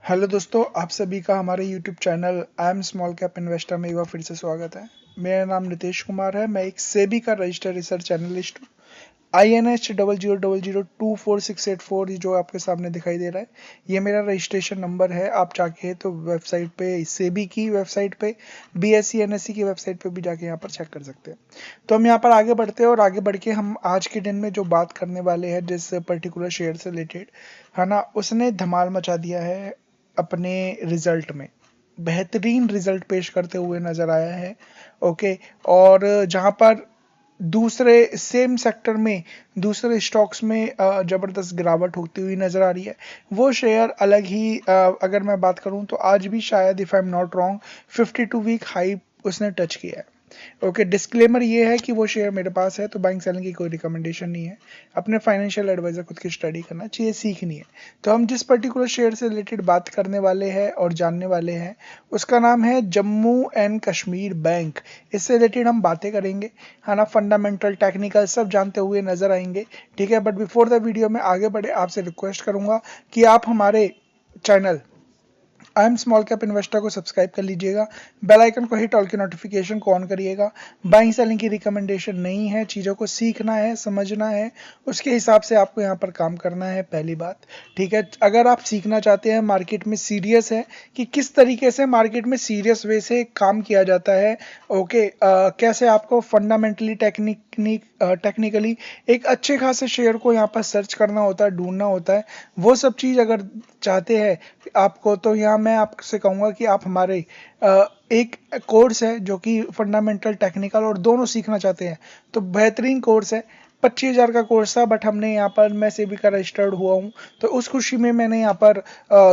Hello दोस्तों, आप सभी का हमारे YouTube channel I am small cap investor में एक बार फिर से स्वागत है। मेरा नाम नितेश कुमार है। मैं एक सेबी का रजिस्टर्ड रिसर्च एनालिस्ट हूँ। INH00024684 जो आपके सामने दिखाई दे रहा है, ये मेरा रजिस्ट्रेशन नंबर है। आप जाके तो वेबसाइट पे, सेबी की वेबसाइट पे, BSE NSE की वेबसाइट पे भी जाके यहाँ पर चेक कर सकते हैं। तो हम यहाँ पर आगे बढ़ते हैं और आगे बढ़ के हम आज के दिन में जो बात करने वाले हैं जिस पर्टिकुलर शेयर से रिलेटेड, है ना, उसने धमाल मचा दिया है अपने रिजल्ट में। बेहतरीन रिजल्ट पेश करते हुए नजर आया है। ओके। और जहां पर दूसरे सेम सेक्टर में दूसरे स्टॉक्स में जबरदस्त गिरावट होती हुई नजर आ रही है। वो शेयर अलग ही, अगर मैं बात करूं तो आज भी शायद, if I am not wrong, 52 week high उसने टच किया है। ओके। डिस्क्लेमर ये है कि वो शेयर मेरे पास है, तो बाइंग सेलिंग की कोई रिकमेंडेशन नहीं है। अपने फाइनेंशियल एडवाइजर खुद की स्टडी करना चाहिए, सीखनी है। तो हम जिस पर्टिकुलर शेयर से रिलेटेड बात करने वाले हैं और जानने वाले हैं, उसका नाम है जम्मू एंड कश्मीर बैंक। इससे रिलेटेड हम बातें करेंगे, है ना। फंडामेंटल, टेक्निकल सब जानते हुए नजर आएंगे। ठीक है। बट बिफोर द वीडियो में आगे बढ़े, आपसे रिक्वेस्ट करूंगा कि आप हमारे channel I am small cap investor को सब्सक्राइब कर लीजिएगा। बेल आइकन को हिट, ऑल की नोटिफिकेशन को ऑन करिएगा। बाइंग सेलिंग की रिकमेंडेशन नहीं है, चीज़ों को सीखना है, समझना है, उसके हिसाब से आपको यहाँ पर काम करना है, पहली बात। ठीक है। अगर आप सीखना चाहते हैं, मार्केट में सीरियस है कि किस तरीके से मार्केट में सीरियस वे से काम किया जाता है, ओके, कैसे आपको फंडामेंटली, टेक्निकली एक अच्छे खासे शेयर को यहाँ पर सर्च करना होता है, ढूंढना होता है, वो सब चीज़ अगर चाहते हैं आपको, तो यहाँ मैं आपसे कहूँगा कि आप हमारे एक कोर्स है जो कि फंडामेंटल, टेक्निकल और दोनों सीखना चाहते हैं, तो बेहतरीन कोर्स है। 25,000 का कोर्स था, बट हमने यहाँ पर, मैं सेबी का रजिस्टर्ड हुआ हूँ, तो उस खुशी में मैंने यहाँ पर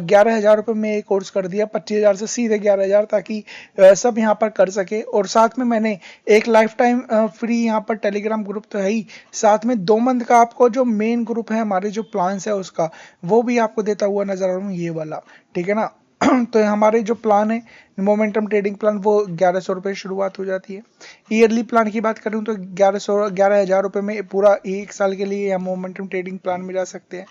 11,000 रुपये में ये कोर्स कर दिया, 25,000 से सीधे 11,000, ताकि सब यहाँ पर कर सके। और साथ में मैंने एक लाइफ टाइम फ्री यहाँ पर टेलीग्राम ग्रुप तो है ही, साथ में 2 मंथ का आपको जो मेन ग्रुप है, हमारे जो प्लान्स है उसका, वो भी आपको देता हुआ नजर आ रहा हूँ, ये वाला। ठीक है ना। तो हमारे जो प्लान है, मोमेंटम ट्रेडिंग प्लान, वो 1,100 रुपये शुरुआत हो जाती है। ईयरली प्लान की बात करूं तो 11,000 रुपये में पूरा एक साल के लिए या मोमेंटम ट्रेडिंग प्लान में जा सकते हैं।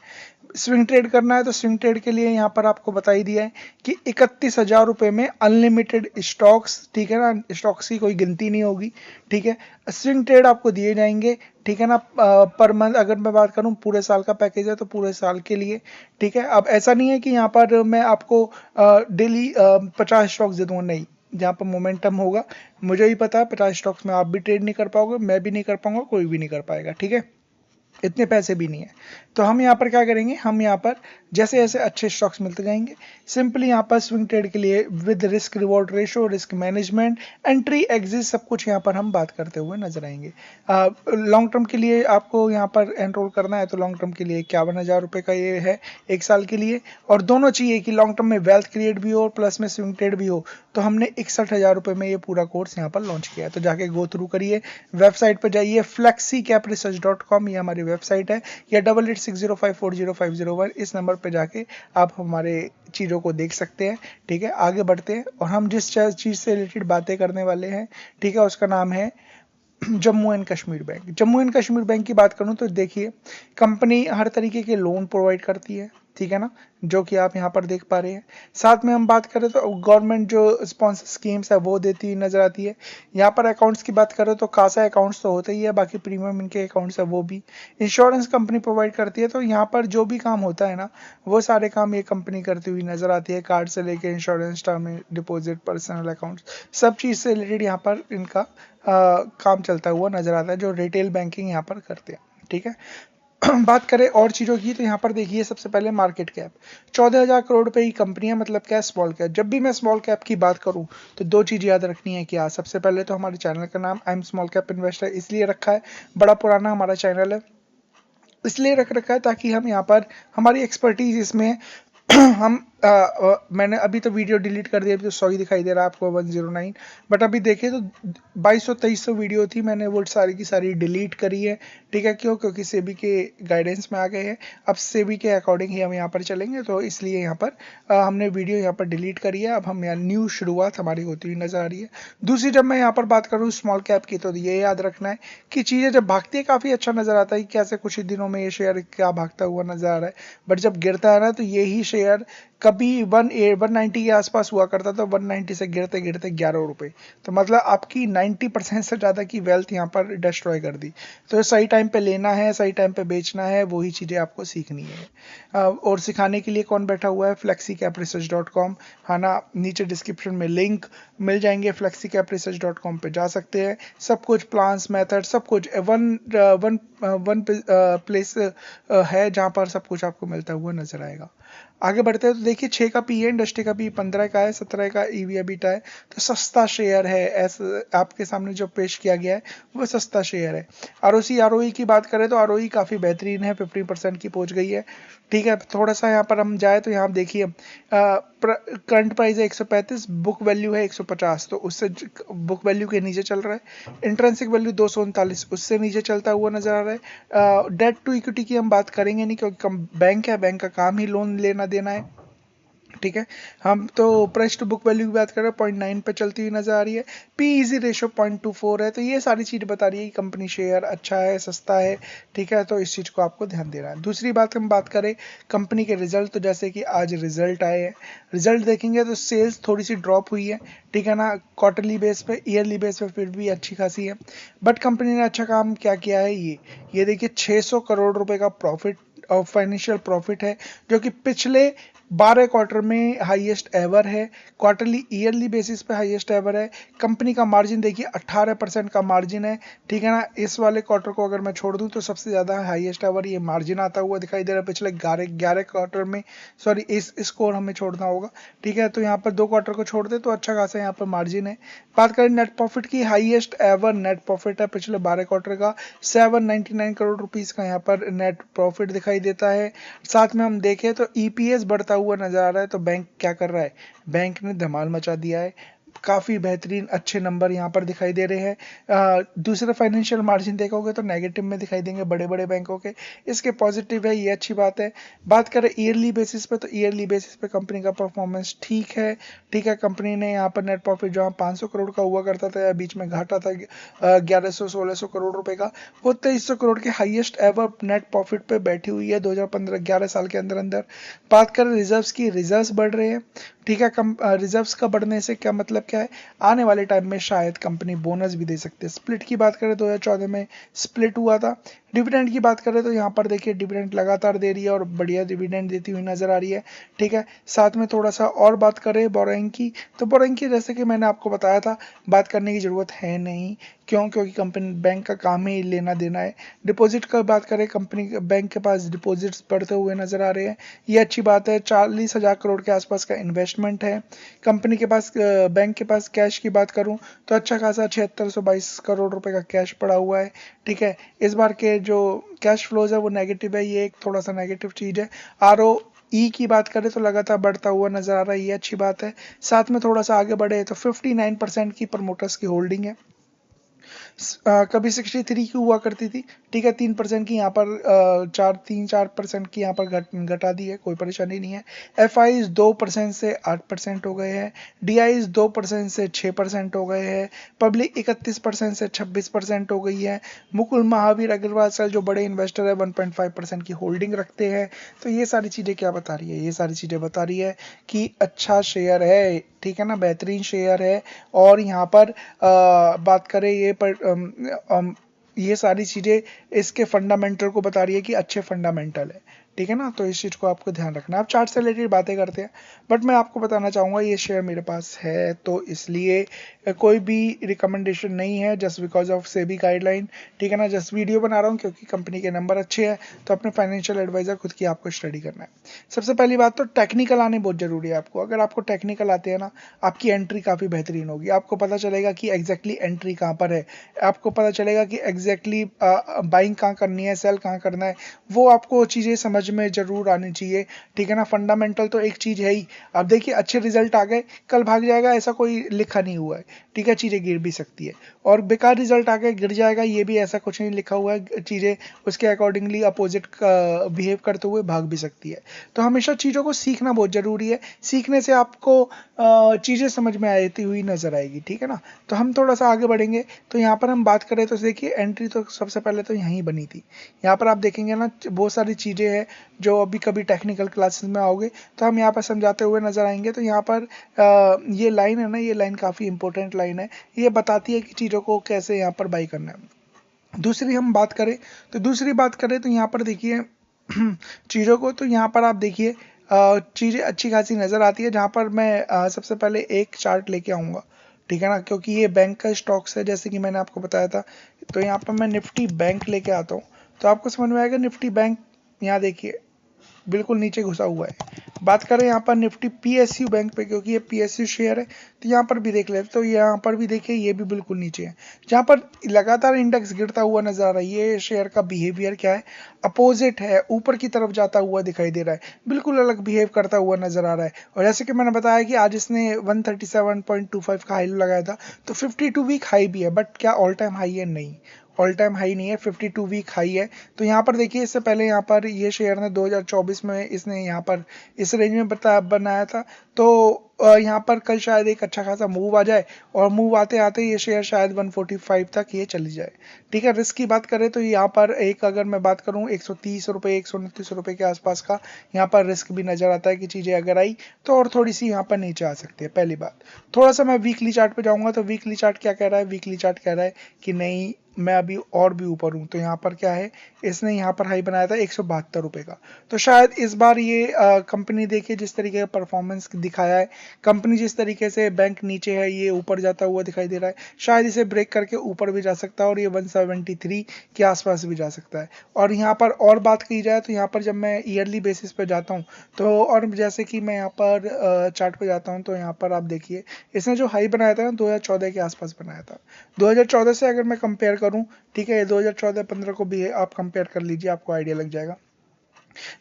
स्विंग ट्रेड करना है तो स्विंग ट्रेड के लिए यहाँ पर आपको बता ही दिया है कि 31,000 रुपये में अनलिमिटेड स्टॉक्स, ठीक है ना, स्टॉक्स की कोई गिनती नहीं होगी। ठीक है। स्विंग ट्रेड आपको दिए जाएंगे, ठीक है ना। पर मंथ अगर मैं बात करूं, पूरे साल का पैकेज है तो पूरे साल के लिए। ठीक है। अब ऐसा नहीं है कि यहाँ पर मैं आपको डेली 50 स्टॉक्स दे दूंगा, नहीं। जहाँ पर मोमेंटम होगा, मुझे भी पता है 50 स्टॉक्स में आप भी ट्रेड नहीं कर पाओगे, मैं भी नहीं कर पाऊंगा, कोई भी नहीं कर पाएगा। ठीक है। इतने पैसे भी नहीं है। तो हम यहाँ पर क्या करेंगे, हम यहाँ पर जैसे जैसे अच्छे स्टॉक्स मिलते जाएंगे, सिंपली यहाँ पर स्विंग ट्रेड के लिए with risk reward ratio, risk management, entry exit, सब कुछ यहाँ पर हम बात करते हुए नजर आएंगे। लॉन्ग टर्म के लिए आपको यहाँ पर एनरोल करना है, तो लॉन्ग टर्म के लिए 51,000 रुपये का ये है, एक साल के लिए। और दोनों चाहिए कि लॉन्ग टर्म में वेल्थ क्रिएट भी हो, प्लस में स्विंग ट्रेड भी हो, तो हमने 61,000 रुपये में ये पूरा कोर्स यहाँ पर लॉन्च किया है। तो जाके गो थ्रू करिए, वेबसाइट पर जाइए, flexicapresearch.com, ये हमारी वेबसाइट है, या 8860540501, इस नंबर पे जाके आप हमारे चीज़ों को देख सकते हैं। ठीक है। आगे बढ़ते हैं और हम जिस चीज़ से रिलेटेड बातें करने वाले हैं, ठीक है, उसका नाम है Jammu and Kashmir bank. Jammu and Kashmir bank की बात करूं तो देखिए, कंपनी हर तरीके के लोन प्रोवाइड करती है, ठीक है ना, जो कि आप यहाँ पर देख पा रहे हैं। साथ में हम बात करें तो गवर्नमेंट जो स्पॉन्सर स्कीम्स है वो देती हुई नजर आती है। यहाँ पर अकाउंट्स की बात करें तो खासा अकाउंट्स तो होते ही है, बाकी प्रीमियम इनके अकाउंट्स है वो भी। इंश्योरेंस कंपनी प्रोवाइड करती है, तो यहाँ पर जो भी काम होता है ना, वो सारे काम ये कंपनी करती हुई नजर आती है। कार्ड से लेके insurance, term deposit, personal accounts, सब चीज़ से रिलेटेड यहाँ पर इनका काम चलता हुआ नजर आता है, जो रिटेल बैंकिंग यहाँ पर करते हैं। ठीक है। बात करें और चीज़ों की, तो यहाँ पर देखिए, सबसे पहले मार्केट कैप 14,000 करोड़ रुपए की कंपनी है। मतलब क्या, स्मॉल कैप। जब भी मैं स्मॉल कैप की बात करूँ तो दो चीज़ याद रखनी है। क्या, सबसे पहले तो हमारे चैनल का नाम I am small cap investor इसलिए रखा है, बड़ा पुराना हमारा चैनल है, इसलिए रख रखा है ताकि हम यहाँ पर, हमारी एक्सपर्टीज इसमें है। हम मैंने अभी तो वीडियो डिलीट कर दिया, अभी तो सॉरी दिखाई दे रहा है आपको 109, बट अभी देखिए तो 2,200-2,300 वीडियो थी, मैंने वो सारी की सारी डिलीट करी है। ठीक है, क्यों? क्योंकि सेबी के गाइडेंस में आ गए हैं। अब सेबी के अकॉर्डिंग ही हम यहाँ पर चलेंगे, तो इसलिए यहाँ पर हमने वीडियो यहाँ पर डिलीट करी है। अब हम यहाँ न्यू शुरुआत हमारी होती हुई नजर आ रही है। दूसरी, जब मैं यहाँ पर बात करूँ स्मॉल कैप की, तो ये याद रखना है कि चीजें जब भागती है काफी अच्छा नजर आता है कि कैसे कुछ ही दिनों में ये शेयर क्या भागता हुआ नजर आ रहा है, बट जब गिरता है ना तो यही शेयर कभी 190 के आसपास हुआ करता था, 190 से गिरते गिरते 11 रुपए, तो मतलब आपकी 90% से ज्यादा की वेल्थ यहाँ पर डिस्ट्रॉय कर दी। तो सही टाइम पे लेना है, सही टाइम पे बेचना है, वही चीजें आपको सीखनी है। और सिखाने के लिए कौन बैठा हुआ है? flexicapresearch.com, है ना, नीचे डिस्क्रिप्शन में लिंक मिल जाएंगे, flexicapresearch.com पे जा सकते हैं। सब कुछ प्लान्स, मेथड, सब कुछ वन प्लेस है जहां पर सब कुछ आपको मिलता हुआ नजर आएगा। आगे बढ़ते हैं तो देखिए 6 का पी है, इंडस्ट्री का पी 15 का है, 17 का ईवी एबिटा है, तो सस्ता शेयर है। ऐसे आपके सामने जो पेश किया गया है वो सस्ता शेयर है। आरओसी आरओई की बात करें तो आरओई काफी बेहतरीन है, 50% की पहुंच गई है। ठीक है, थोड़ा सा यहाँ पर हम जाए तो यहाँ देखिए करंट प्राइस है 135, बुक वैल्यू है 150, तो उससे बुक वैल्यू के नीचे चल रहा है। इंट्रिंसिक वैल्यू 239, उससे नीचे चलता हुआ नजर आ रहा है। डेट टू इक्विटी की हम बात करेंगे नहीं, क्योंकि बैंक है, बैंक का काम ही लोन लेना देना है। ठीक है, हम तो प्राइस टू बुक वैल्यू की बात कर रहे हैं, 0.9 पे चलती हुई नजर आ रही है। पीईजी रेशो 0.24 है, तो ये सारी चीज बता रही है कि कंपनी शेयर अच्छा है, सस्ता है। ठीक है, तो इस चीज को आपको ध्यान देना है। दूसरी बात हम बात करें कंपनी के रिजल्ट, तो जैसे कि आज रिजल्ट आए हैं, रिजल्ट देखेंगे तो सेल्स थोड़ी सी ड्रॉप हुई है। ठीक है ना, क्वार्टरली बेस पे, ईयरली बेस पे फिर भी अच्छी खासी है। बट कंपनी ने अच्छा काम क्या किया है, ये देखिए 600 करोड़ रुपए का प्रॉफिट और फाइनेंशियल प्रॉफिट है, जो कि पिछले 12 क्वार्टर में हाईएस्ट एवर है। क्वार्टरली ईयरली बेसिस पे हाईएस्ट एवर है। कंपनी का मार्जिन देखिए 18% का मार्जिन है। ठीक है ना, इस वाले क्वार्टर को अगर मैं छोड़ दूं तो सबसे ज्यादा हाईएस्ट एवर ये मार्जिन आता हुआ दिखाई दे रहा है पिछले 11 क्वार्टर में। सॉरी, इसको हमें छोड़ना होगा। ठीक है, तो यहाँ पर 2 क्वार्टर को छोड़ दे तो अच्छा खासा यहाँ पर मार्जिन है। बात करें नेट प्रॉफिट की, हाईएस्ट एवर नेट प्रॉफिट है पिछले 12 क्वार्टर का, 799 करोड़ रुपीज का यहाँ पर नेट प्रॉफिट दिखाई देता है। साथ में हम देखें तो ईपीएस बढ़ता हुआ नजर आ रहा है। तो बैंक क्या कर रहा है? बैंक ने धमाल मचा दिया है, काफी बेहतरीन अच्छे नंबर यहाँ पर दिखाई दे रहे हैं। दूसरा फाइनेंशियल मार्जिन देखोगे तो नेगेटिव में दिखाई देंगे बड़े बड़े बैंकों के, इसके पॉजिटिव है, ये अच्छी बात है। बात करें ईयरली बेसिस पे, तो ईयरली बेसिस पे कंपनी का परफॉर्मेंस ठीक है। ठीक है, कंपनी ने यहाँ पर नेट प्रॉफिट जहाँ 500 करोड़ का हुआ करता था या बीच में घाटा था 1100-1600 करोड़ रुपए का, वो 2300 करोड़ के हाईएस्ट एवर नेट प्रॉफिट पे बैठी हुई है 2015-11 साल के अंदर अंदर। बात करें रिजर्व्स की, रिजर्व्स बढ़ रहे हैं। ठीक है, रिजर्व्स का बढ़ने से क्या मतलब क्या है? आने वाले टाइम में शायद कंपनी बोनस भी दे सकती है। स्प्लिट की बात करें 2014 में स्प्लिट हुआ था। डिविडेंड की बात करें तो यहाँ पर देखिए डिविडेंड लगातार दे रही है और बढ़िया डिविडेंड देती हुई नजर आ रही है। ठीक है, साथ में थोड़ा सा और बात करें बोरोइंग की, तो बोरोइंग की जैसे कि मैंने आपको बताया था बात करने की जरूरत है नहीं। क्यों? क्योंकि कंपनी बैंक का काम ही लेना देना है। डिपॉजिट का बात करें, कंपनी बैंक के पास डिपॉजिट्स बढ़ते हुए नजर आ रहे हैं, ये अच्छी बात है। 40,000 करोड़ के आसपास का इन्वेस्टमेंट है कंपनी के पास। बैंक के पास कैश की बात करूं तो अच्छा खासा 7622 करोड़ रुपए का कैश पड़ा हुआ है। ठीक है, इस बार के जो कैश फ्लोज है वो नेगेटिव है, ये एक थोड़ा सा नेगेटिव चीज है। आरओ ई की बात करें तो लगातार बढ़ता हुआ नजर आ रहा है, ये अच्छी बात है। साथ में थोड़ा सा आगे बढ़े तो 59% की प्रमोटर्स की होल्डिंग है। कभी 63 की हुआ करती थी। ठीक है, 3% की यहाँ पर 4% की यहाँ पर घटा दी है, कोई परेशानी नहीं है। एफ आई 2% से 8% हो गए हैं। डी आई 2% से 6% हो गए हैं। पब्लिक 31% से 26% हो गई है। मुकुल महावीर अग्रवाल सर जो बड़े इन्वेस्टर है 1.5% की होल्डिंग रखते हैं। तो ये सारी चीजें क्या बता रही है? ये सारी चीजें बता रही है कि अच्छा शेयर है। ठीक है ना, बेहतरीन शेयर है। और यहाँ पर बात करें ये सारी चीजें इसके फंडामेंटल को बता रही है कि अच्छे फंडामेंटल है। ठीक है ना, तो इस चीज को आपको ध्यान रखना है। आप चार्ट से रिलेटेड बातें करते हैं, बट मैं आपको बताना चाहूंगा ये शेयर मेरे पास है, तो इसलिए कोई भी रिकमेंडेशन नहीं है, just because of SEBI guideline. ठीक है ना, जस्ट वीडियो बना रहा हूँ क्योंकि कंपनी के नंबर अच्छे हैं, तो अपने फाइनेंशियल एडवाइजर खुद की आपको स्टडी करना है। सबसे पहली बात तो टेक्निकल आने बहुत जरूरी है आपको। अगर आपको टेक्निकल आते हैं ना, आपकी एंट्री काफी बेहतरीन होगी। आपको पता चलेगा कि एग्जैक्टली एंट्री कहाँ पर है, आपको पता चलेगा कि एग्जैक्टली बाइंग कहाँ करनी है, सेल कहाँ करना है, वो आपको चीजें समझ समझ में जरूर आनी चाहिए, ठीक है ना। फंडामेंटल तो एक चीज है ही। अब देखिए अच्छे रिजल्ट आ गए, कल भाग जाएगा ऐसा कोई लिखा नहीं हुआ है, ठीक है, चीजें गिर भी सकती है। और बेकार रिजल्ट आ गए गिर जाएगा, ये भी ऐसा कुछ नहीं लिखा हुआ है, चीजें उसके अकॉर्डिंगली अपोजिट बिहेव करते हुए भाग भी सकती है। तो हमेशा चीजों को सीखना बहुत जरूरी है, सीखने से आपको चीजें समझ में आती हुई नजर आएगी, ठीक है ना। तो हम थोड़ा सा आगे बढ़ेंगे, तो यहाँ पर हम बात करें तो देखिए एंट्री तो सबसे पहले तो यहीं बनी थी। यहाँ पर आप देखेंगे ना बहुत सारी चीजें हैं जो अभी कभी टेक्निकल क्लासेस में आओगे तो हम यहाँ पर समझाते हुए नजर आएंगे। तो यहाँ पर ये लाइन है ना, ये लाइन काफी इंपॉर्टेंट लाइन है, ये बताती है कि चीजों को कैसे यहाँ पर बाई करना है। दूसरी हम बात करें तो यहाँ पर देखिए चीजों को, तो यहाँ पर आप देखिए चीजें अच्छी खासी नजर आती है। जहां पर मैं सबसे पहले एक चार्ट लेके आऊंगा, ठीक है ना, क्योंकि ये बैंक का स्टॉक्स है जैसे कि मैंने आपको बताया था। तो यहाँ पर मैं निफ्टी बैंक लेके आता हूँ, तो आपको समझ में आएगा। निफ्टी बैंक यहाँ देखिए बिल्कुल नीचे घुसा हुआ है। बात करें यहाँ पर निफ्टी पीएसयू बैंक पे, क्योंकि ये पीएसयू शेयर है, तो यहाँ पर भी देख लेते, तो यहाँ पर भी देखिए ये भी बिल्कुल नीचे है। जहाँ पर लगातार इंडेक्स गिरता हुआ नजर आ रहा है, ये शेयर का बिहेवियर क्या है, अपोजिट है, ऊपर की तरफ जाता हुआ दिखाई दे रहा है, बिल्कुल अलग बिहेव करता हुआ नजर आ रहा है। और जैसे कि मैंने बताया कि आज इसने 137.25 का हाई लगाया था, तो 52 वीक हाई भी है, बट क्या ऑल टाइम हाई है? नहीं, ऑल टाइम हाई नहीं है, 52 वीक हाई है। तो यहाँ पर देखिए इससे पहले यहाँ पर ये शेयर ने 2024 में इसने यहाँ पर इस रेंज में बनाया था। तो यहाँ पर कल शायद एक अच्छा खासा मूव आ जाए, और मूव आते आते ये शेयर शायद 145 तक ये चली जाए, ठीक है। रिस्क की बात करें तो यहाँ पर एक, अगर मैं बात करूँ 130 रुपये 129 रुपये के आसपास का यहाँ पर रिस्क भी नजर आता है कि चीजें अगर आई तो और थोड़ी सी यहाँ पर नीचे आ सकती है। पहली बात, थोड़ा सा मैं वीकली चार्ट पे जाऊंगा, तो वीकली चार्ट क्या कह रहा है, वीकली चार्ट कह रहा है कि नहीं मैं अभी और भी ऊपर हूं। तो यहाँ पर क्या है, इसने यहाँ पर हाई बनाया था 172 रुपए का। तो शायद इस बार ये कंपनी देखिए जिस तरीके का परफॉर्मेंस दिखाया है, कंपनी जिस तरीके से, बैंक नीचे है ये ऊपर जाता हुआ दिखाई दे रहा है, शायद इसे ब्रेक करके ऊपर भी जा सकता है और ये 173 के आसपास भी जा सकता है। और यहाँ पर और बात की जाए तो यहाँ पर जब मैं ईयरली बेसिस पे जाता हूँ, तो और जैसे कि मैं यहाँ पर चार्ट पे जाता हूँ, तो यहाँ पर आप देखिए इसने जो हाई बनाया था ना 2014 के आसपास बनाया था। 2014 से अगर मैं कंपेयर करूं, ठीक है, 2014-15 को भी है, आप कंपेयर कर लीजिए, आपको आइडिया लग जाएगा।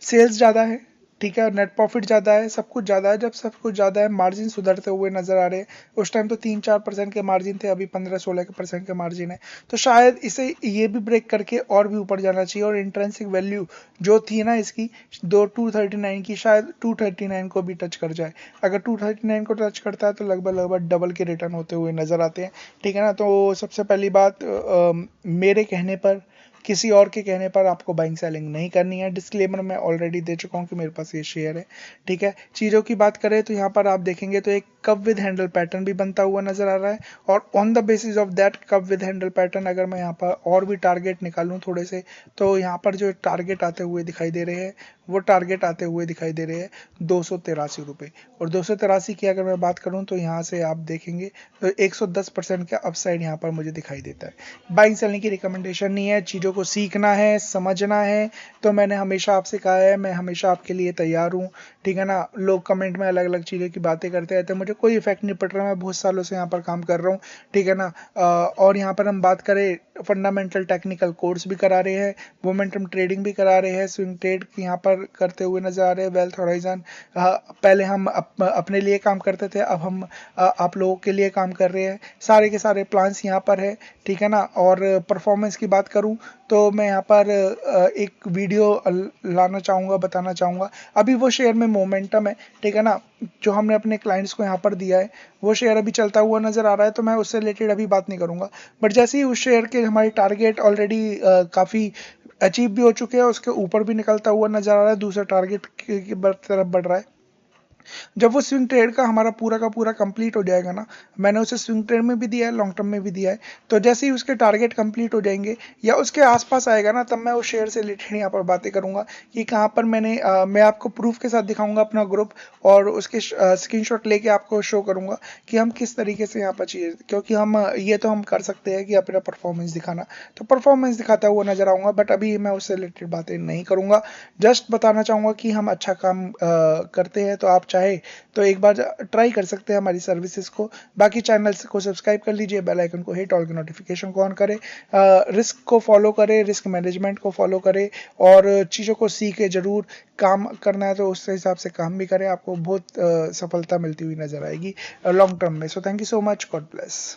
सेल्स ज़्यादा है, ठीक है, नेट प्रॉफिट ज़्यादा है, सब कुछ ज़्यादा है। जब सब कुछ ज़्यादा है, मार्जिन सुधरते हुए नजर आ रहे हैं। उस टाइम तो 3-4% के मार्जिन थे, अभी 15-16% के मार्जिन है। तो शायद इसे ये भी ब्रेक करके और भी ऊपर जाना चाहिए, और इंट्रिंसिक वैल्यू जो थी ना इसकी 239 की, शायद 239 को भी टच कर जाए। अगर 239 को टच करता है तो लगभग लगभग डबल के रिटर्न होते हुए नजर आते हैं, ठीक है ना। तो सबसे पहली बात, मेरे कहने पर, किसी और के कहने पर आपको बाइंग सेलिंग नहीं करनी है। डिस्क्लेमर मैं ऑलरेडी दे चुका हूं कि मेरे पास ये शेयर है, ठीक है। चीज़ों की बात करें तो यहाँ पर आप देखेंगे तो एक कप विद हैंडल पैटर्न भी बनता हुआ नजर आ रहा है, और on the basis of that cup with handle pattern अगर मैं यहाँ पर और भी टारगेट निकालूं थोड़े से, तो यहाँ पर जो टारगेट आते हुए दिखाई दे रहे हैं, वो टारगेट आते हुए दिखाई दे रहे हैं 283 रुपये। और 283 की अगर मैं बात करूं तो यहाँ से आप देखेंगे तो 110% का अपसाइड यहाँ पर मुझे दिखाई देता है। बाइंग सेलिंग की रिकमेंडेशन नहीं है, चीज़ों को सीखना है, समझना है। तो मैंने हमेशा आपसे कहा है, मैं हमेशा आपके लिए तैयार हूँ, ठीक है ना। लोग कमेंट में अलग अलग चीज़ों की बातें करते रहते हैं, मुझे कोई इफेक्ट नहीं पड़ रहा, मैं बहुत सालों से यहाँ पर काम कर रहा हूँ, ठीक है ना। और यहाँ पर हम बात करें, फंडामेंटल टेक्निकल कोर्स भी करा रहे हैं, मोमेंटम ट्रेडिंग भी करा रहे हैं, स्विंग ट्रेड यहाँ पर करते हुए नजर आ रहे हैं, वेल्थ होराइजन। पहले हम अपने लिए काम करते थे, अब हम आप लोगों के लिए काम कर रहे हैं। सारे के सारे प्लान्स यहाँ पर है, ठीक है ना। और परफॉर्मेंस की बात करूँ तो मैं यहाँ पर एक वीडियो लाना चाहूँगा, बताना चाहूँगा। अभी वो शेयर में मोमेंटम है, ठीक है ना, जो हमने अपने क्लाइंट्स को यहाँ पर दिया है, वो शेयर अभी चलता हुआ नजर आ रहा है, तो मैं उससे रिलेटेड अभी बात नहीं करूँगा। बट जैसे ही उस शेयर के हमारे टारगेट ऑलरेडी काफ़ी अचीव भी हो चुके हैं, उसके ऊपर भी निकलता हुआ नजर आ रहा है, दूसरा टारगेट की तरफ बढ़ रहा है। जब वो स्विंग ट्रेड का हमारा पूरा का पूरा कंप्लीट हो जाएगा ना, मैंने उसे स्विंग ट्रेड में भी दिया है, लॉन्ग टर्म में भी दिया है, तो जैसे ही उसके टारगेट कंप्लीट हो जाएंगे या उसके आसपास आएगा ना, तब मैं उस शेयर से रिलेटेड यहाँ पर बातें करूंगा कि कहाँ पर मैं आपको प्रूफ के साथ दिखाऊंगा अपना ग्रुप, और उसके स्क्रीनशॉट लेके आपको शो करूंगा कि हम किस तरीके से यहाँ पर चाहिए, क्योंकि हम ये तो हम कर सकते हैं कि अपना परफॉर्मेंस दिखाना, तो परफॉर्मेंस दिखाता हुआ नजर आऊंगा, बट अभी मैं उससे रिलेटेड बातें नहीं करूंगा। जस्ट बताना चाहूंगा कि हम अच्छा काम करते हैं, तो आप चाहे तो एक बार ट्राई कर सकते हैं हमारी सर्विसेज को। बाकी चैनल्स को सब्सक्राइब कर लीजिए, बेल आइकन को हिट, ऑल के नोटिफिकेशन को ऑन करें, रिस्क को फॉलो करें, रिस्क मैनेजमेंट को फॉलो करें और चीज़ों को सीखे। ज़रूर काम करना है तो उस हिसाब से काम भी करें, आपको बहुत सफलता मिलती हुई नजर आएगी लॉन्ग टर्म में। So thank you so much, God bless.